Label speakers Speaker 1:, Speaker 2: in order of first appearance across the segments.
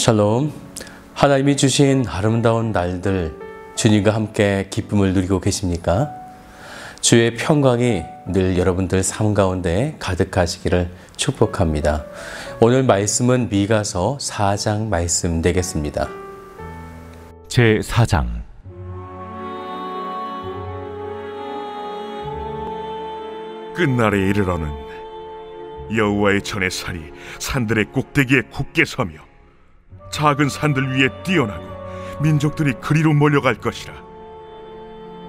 Speaker 1: 샬롬. 하나님이 주신 아름다운 날들, 주님과 함께 기쁨을 누리고 계십니까? 주의 평강이 늘 여러분들 삶 가운데 가득하시기를 축복합니다. 오늘 말씀은 미가서 4장 말씀 되겠습니다.
Speaker 2: 제4장.
Speaker 3: 끝날에 이르러는 여호와의 전의 산이 산들의 꼭대기에 굳게 서며 작은 산들 위에 뛰어나고 민족들이 그리로 몰려갈 것이라.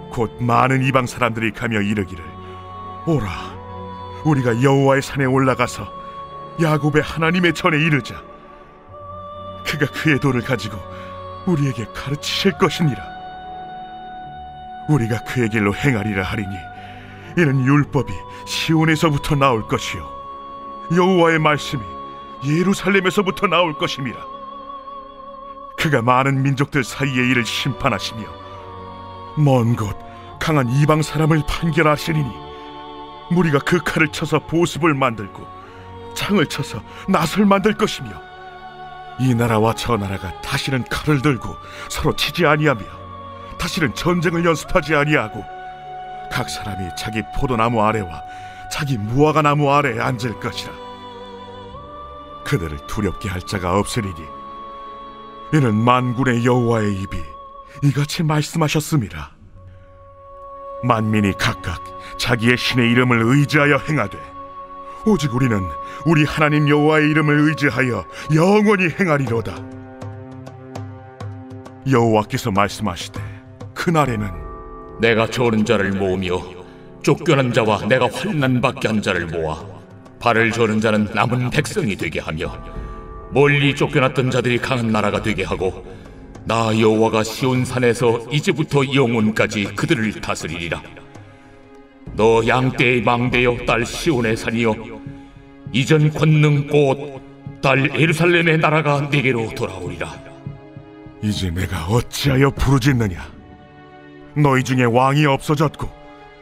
Speaker 3: 곧 많은 이방 사람들이 가며 이르기를, 오라, 우리가 여호와의 산에 올라가서 야곱의 하나님의 전에 이르자. 그가 그의 도를 가지고 우리에게 가르치실 것이니라. 우리가 그의 길로 행하리라 하리니 이는 율법이 시온에서부터 나올 것이요 여호와의 말씀이 예루살렘에서부터 나올 것임이라. 그가 많은 민족들 사이에 이를 심판하시며 먼 곳 강한 이방 사람을 판결하시리니 무리가 그 칼을 쳐서 보습을 만들고 창을 쳐서 낫을 만들 것이며 이 나라와 저 나라가 다시는 칼을 들고 서로 치지 아니하며 다시는 전쟁을 연습하지 아니하고 각 사람이 자기 포도나무 아래와 자기 무화과 나무 아래에 앉을 것이라. 그들을 두렵게 할 자가 없으리니 이는 만군의 여호와의 입이 이같이 말씀하셨음이라. 만민이 각각 자기의 신의 이름을 의지하여 행하되 오직 우리는 우리 하나님 여호와의 이름을 의지하여 영원히 행하리로다. 여호와께서 말씀하시되 그날에는
Speaker 4: 내가 저는 자를 모으며 쫓겨난 자와 내가 환난 받게 한 자를 모아 발을 저는 자는 남은 백성이 되게 하며 멀리 쫓겨났던 자들이 강한 나라가 되게 하고 나 여호와가 시온산에서 이제부터 영원까지 그들을 다스리리라. 너 양떼의 망대여 딸 시온의 산이여, 이전 권능 곧 딸 예루살렘의 나라가 네게로 돌아오리라.
Speaker 3: 이제 내가 어찌하여 부르짖느냐? 너희 중에 왕이 없어졌고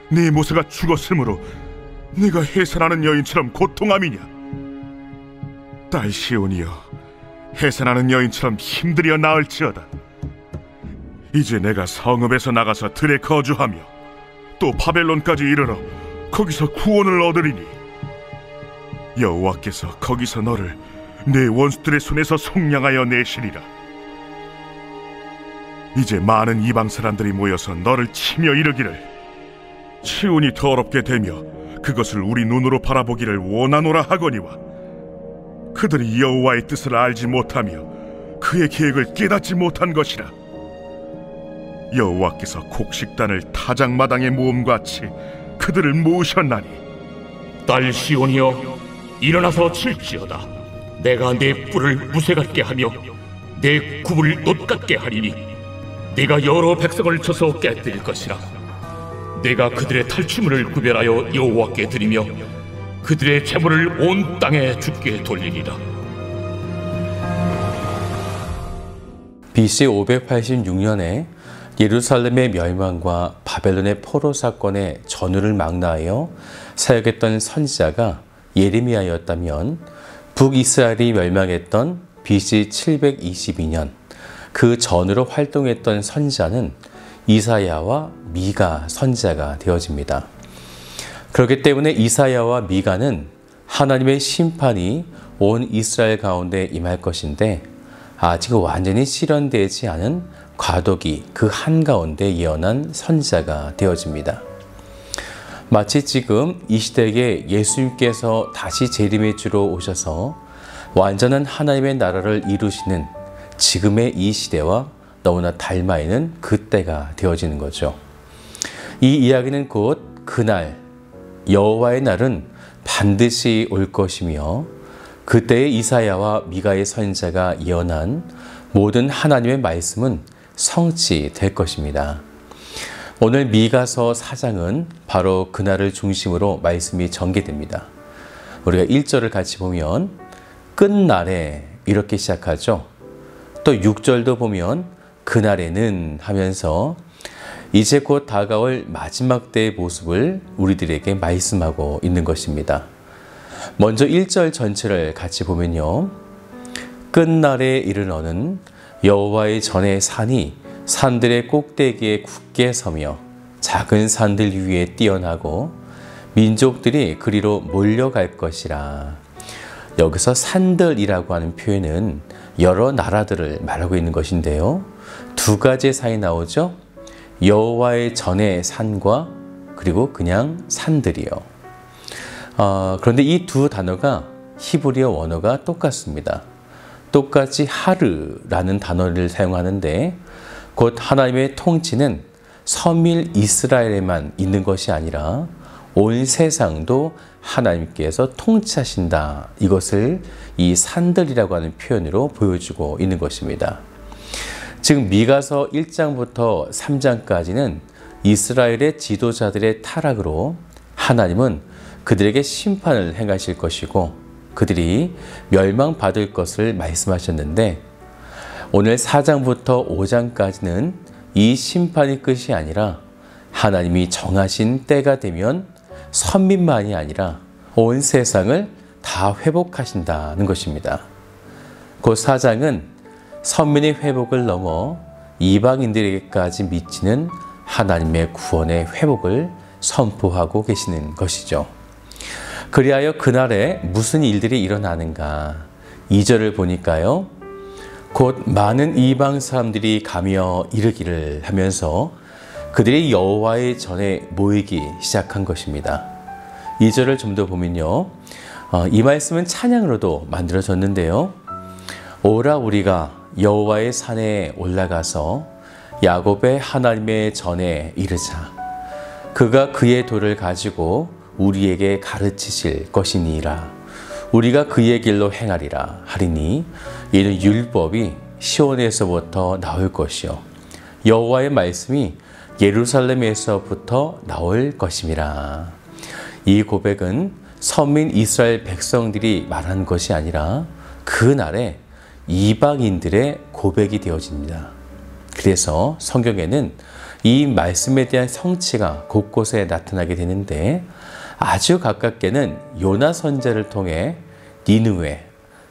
Speaker 3: 네 모세가 죽었으므로 네가 해산하는 여인처럼 고통함이냐? 딸 시온이여, 해산하는 여인처럼 힘들여 나을지어다. 이제 내가 성읍에서 나가서 들에 거주하며 또 바벨론까지 이르러 거기서 구원을 얻으리니 여호와께서 거기서 너를 내 원수들의 손에서 속량하여 내시리라. 이제 많은 이방 사람들이 모여서 너를 치며 이르기를, 시온이 더럽게 되며 그것을 우리 눈으로 바라보기를 원하노라 하거니와 그들이 여호와의 뜻을 알지 못하며 그의 계획을 깨닫지 못한 것이라. 여호와께서 곡식단을 타작마당에 모음같이 그들을 모으셨나니
Speaker 4: 딸 시온이여, 일어나서 칠지어다. 내가 내 뿔을 무쇠 같게 하며 내 굽을 놋 같게 하리니 내가 여러 백성을 쳐서 깨뜨릴 것이라. 내가 그들의 탈취물을 구별하여 여호와께 드리며 그들의 재물을 온 땅에 주께 돌리리라.
Speaker 1: BC 586년에 예루살렘의 멸망과 바벨론의 포로 사건의 전후를 망라하여 사역했던 선지자가 예레미야였다면, 북이스라엘이 멸망했던 BC 722년 그 전후로 활동했던 선지자는 이사야와 미가 선지자가 되어집니다. 그렇기 때문에 이사야와 미가는 하나님의 심판이 온 이스라엘 가운데 임할 것인데 아직 완전히 실현되지 않은 과도기 그 한가운데 예언한 선지자가 되어집니다. 마치 지금 이 시대에 예수님께서 다시 재림의 주로 오셔서 완전한 하나님의 나라를 이루시는 지금의 이 시대와 너무나 닮아 있는 그때가 되어지는 거죠. 이 이야기는 곧 그날 여호와의 날은 반드시 올 것이며 그때의 이사야와 미가의 선지자가 예언한 모든 하나님의 말씀은 성취될 것입니다. 오늘 미가서 4장은 바로 그날을 중심으로 말씀이 전개됩니다. 우리가 1절을 같이 보면 끝날에 이렇게 시작하죠. 또 6절도 보면 그날에는 하면서 이제 곧 다가올 마지막 때의 모습을 우리들에게 말씀하고 있는 것입니다. 먼저 1절 전체를 같이 보면요. 끝날에 이르러는 여호와의 전에 산이 산들의 꼭대기에 굳게 서며 작은 산들 위에 뛰어나고 민족들이 그리로 몰려갈 것이라. 여기서 산들이라고 하는 표현은 여러 나라들을 말하고 있는 것인데요. 두 가지의 산이 나오죠. 여호와의 전의 산과 그리고 그냥 산들이요. 그런데 이 두 단어가 히브리어 원어가 똑같습니다. 똑같이 하르라는 단어를 사용하는데 곧 하나님의 통치는 서밀 이스라엘에만 있는 것이 아니라 온 세상도 하나님께서 통치하신다. 이것을 이 산들이라고 하는 표현으로 보여주고 있는 것입니다. 즉 미가서 1장부터 3장까지는 이스라엘의 지도자들의 타락으로 하나님은 그들에게 심판을 행하실 것이고 그들이 멸망받을 것을 말씀하셨는데 오늘 4장부터 5장까지는 이 심판이 끝이 아니라 하나님이 정하신 때가 되면 선민만이 아니라 온 세상을 다 회복하신다는 것입니다. 곧 4장은 선민의 회복을 넘어 이방인들에게까지 미치는 하나님의 구원의 회복을 선포하고 계시는 것이죠. 그리하여 그날에 무슨 일들이 일어나는가? 2절을 보니까요. 곧 많은 이방 사람들이 가며 이르기를 하면서 그들이 여호와의 전에 모이기 시작한 것입니다. 2절을 좀 더 보면요. 이 말씀은 찬양으로도 만들어졌는데요. 오라 우리가 여호와의 산에 올라가서 야곱의 하나님의 전에 이르자. 그가 그의 도를 가지고 우리에게 가르치실 것이니라. 우리가 그의 길로 행하리라 하리니 이는 율법이 시온에서부터 나올 것이요 여호와의 말씀이 예루살렘에서부터 나올 것임이라. 이 고백은 선민 이스라엘 백성들이 말한 것이 아니라 그날에 이방인들의 고백이 되어집니다. 그래서 성경에는 이 말씀에 대한 성취가 곳곳에 나타나게 되는데 아주 가깝게는 요나 선지자를 통해 니느웨,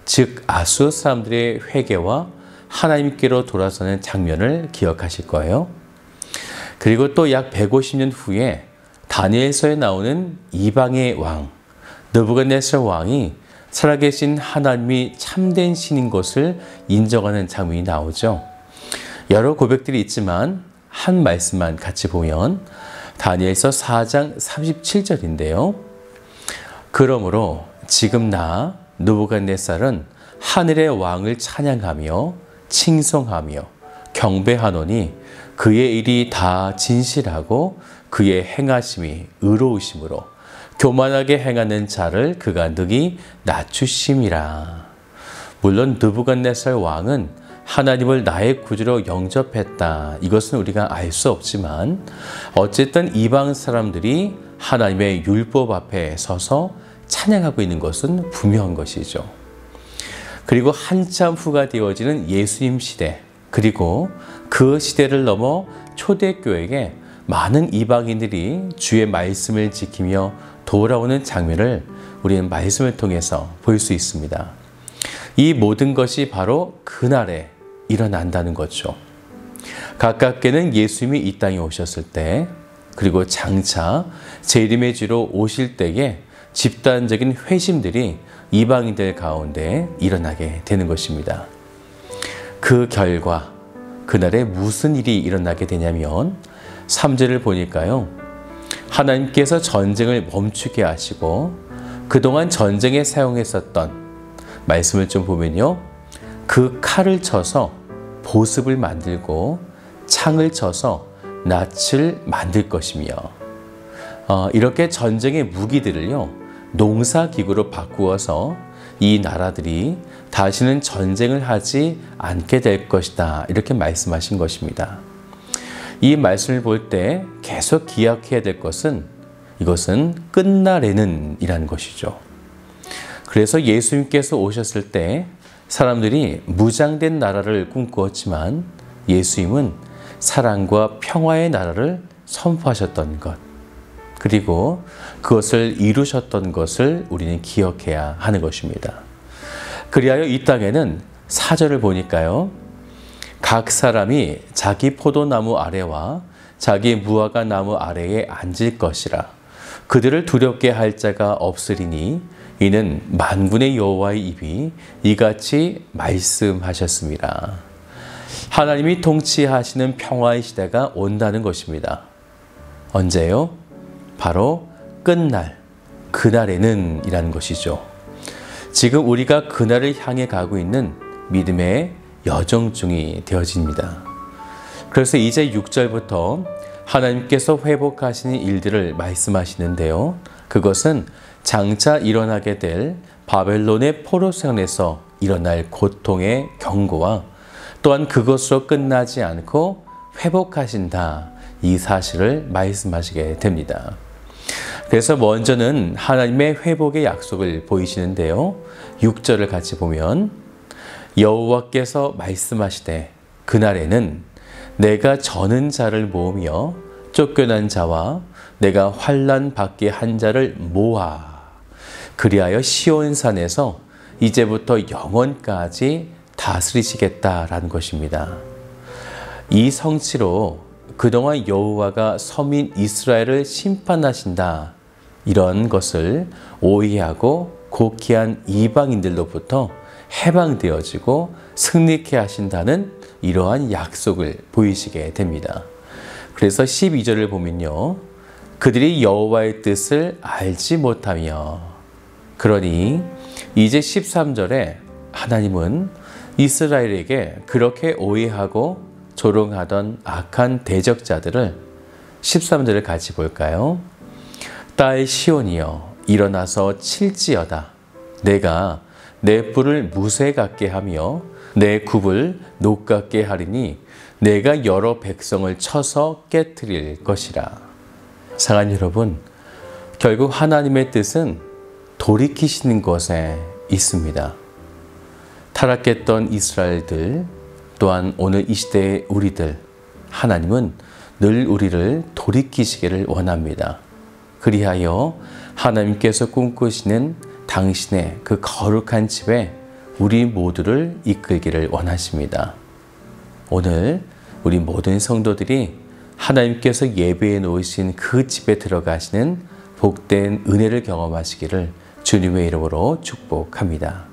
Speaker 1: 즉 아수르 사람들의 회개와 하나님께로 돌아서는 장면을 기억하실 거예요. 그리고 또 약 150년 후에 다니엘서에 나오는 이방의 왕 느부갓네살 왕이 살아계신 하나님이 참된 신인 것을 인정하는 장면이 나오죠. 여러 고백들이 있지만 한 말씀만 같이 보면 다니엘서 4장 37절인데요. 그러므로 지금 나 느부갓네살은 하늘의 왕을 찬양하며 칭송하며 경배하노니 그의 일이 다 진실하고 그의 행하심이 의로우심으로 교만하게 행하는 자를 그가 능히 낮추심이라. 물론 느부갓네살 왕은 하나님을 나의 구주로 영접했다. 이것은 우리가 알 수 없지만 어쨌든 이방 사람들이 하나님의 율법 앞에 서서 찬양하고 있는 것은 분명한 것이죠. 그리고 한참 후가 되어지는 예수님 시대, 그리고 그 시대를 넘어 초대교회에 많은 이방인들이 주의 말씀을 지키며 돌아오는 장면을 우리는 말씀을 통해서 볼 수 있습니다. 이 모든 것이 바로 그날에 일어난다는 거죠. 가깝게는 예수님이 이 땅에 오셨을 때, 그리고 장차 재림의 주로 오실 때에 집단적인 회심들이 이방인들 가운데 일어나게 되는 것입니다. 그 결과 그날에 무슨 일이 일어나게 되냐면 3절을 보니까요. 하나님께서 전쟁을 멈추게 하시고 그동안 전쟁에 사용했었던 말씀을 좀 보면요. 그 칼을 쳐서 보습을 만들고 창을 쳐서 낫을 만들 것이며 이렇게 전쟁의 무기들을요. 농사기구로 바꾸어서 이 나라들이 다시는 전쟁을 하지 않게 될 것이다. 이렇게 말씀하신 것입니다. 이 말씀을 볼 때 계속 기억해야 될 것은 이것은 끝날에는 이라는 것이죠. 그래서 예수님께서 오셨을 때 사람들이 무장된 나라를 꿈꾸었지만 예수님은 사랑과 평화의 나라를 선포하셨던 것, 그리고 그것을 이루셨던 것을 우리는 기억해야 하는 것입니다. 그리하여 이 땅에는 4절을 보니까요. 각 사람이 자기 포도나무 아래와 자기 무화과 나무 아래에 앉을 것이라. 그들을 두렵게 할 자가 없으리니 이는 만군의 여호와의 입이 이같이 말씀하셨습니다. 하나님이 통치하시는 평화의 시대가 온다는 것입니다. 언제요? 바로 끝날, 그날에는 이라는 것이죠. 지금 우리가 그날을 향해 가고 있는 믿음의 여정 중이 되어집니다. 그래서 이제 6절부터 하나님께서 회복하시는 일들을 말씀하시는데요. 그것은 장차 일어나게 될 바벨론의 포로생활에서 일어날 고통의 경고와 또한 그것으로 끝나지 않고 회복하신다, 이 사실을 말씀하시게 됩니다. 그래서 먼저는 하나님의 회복의 약속을 보이시는데요. 6절을 같이 보면 여호와께서 말씀하시되 그날에는 내가 저는 자를 모으며 쫓겨난 자와 내가 환난 받게 한 자를 모아 그리하여 시온산에서 이제부터 영원까지 다스리시겠다라는 것입니다. 이 성취로 그동안 여호와가 서민 이스라엘을 심판하신다, 이런 것을 오해하고 곡해한 이방인들로부터 해방되어지고 승리케 하신다는 이러한 약속을 보이시게 됩니다. 그래서 12절을 보면요. 그들이 여호와의 뜻을 알지 못하며, 그러니 이제 13절에 하나님은 이스라엘에게 그렇게 오해하고 조롱하던 악한 대적자들을 13절을 같이 볼까요? 딸 시온이여 일어나서 칠지어다. 내가 내 뿔을 무쇠 같게 하며 내 굽을 녹 같게 하리니 내가 여러 백성을 쳐서 깨트릴 것이라. 사랑하는 여러분, 결국 하나님의 뜻은 돌이키시는 것에 있습니다. 타락했던 이스라엘들, 또한 오늘 이 시대의 우리들, 하나님은 늘 우리를 돌이키시기를 원합니다. 그리하여 하나님께서 꿈꾸시는 당신의 그 거룩한 집에 우리 모두를 이끌기를 원하십니다. 오늘 우리 모든 성도들이 하나님께서 예배해 놓으신 그 집에 들어가시는 복된 은혜를 경험하시기를 주님의 이름으로 축복합니다.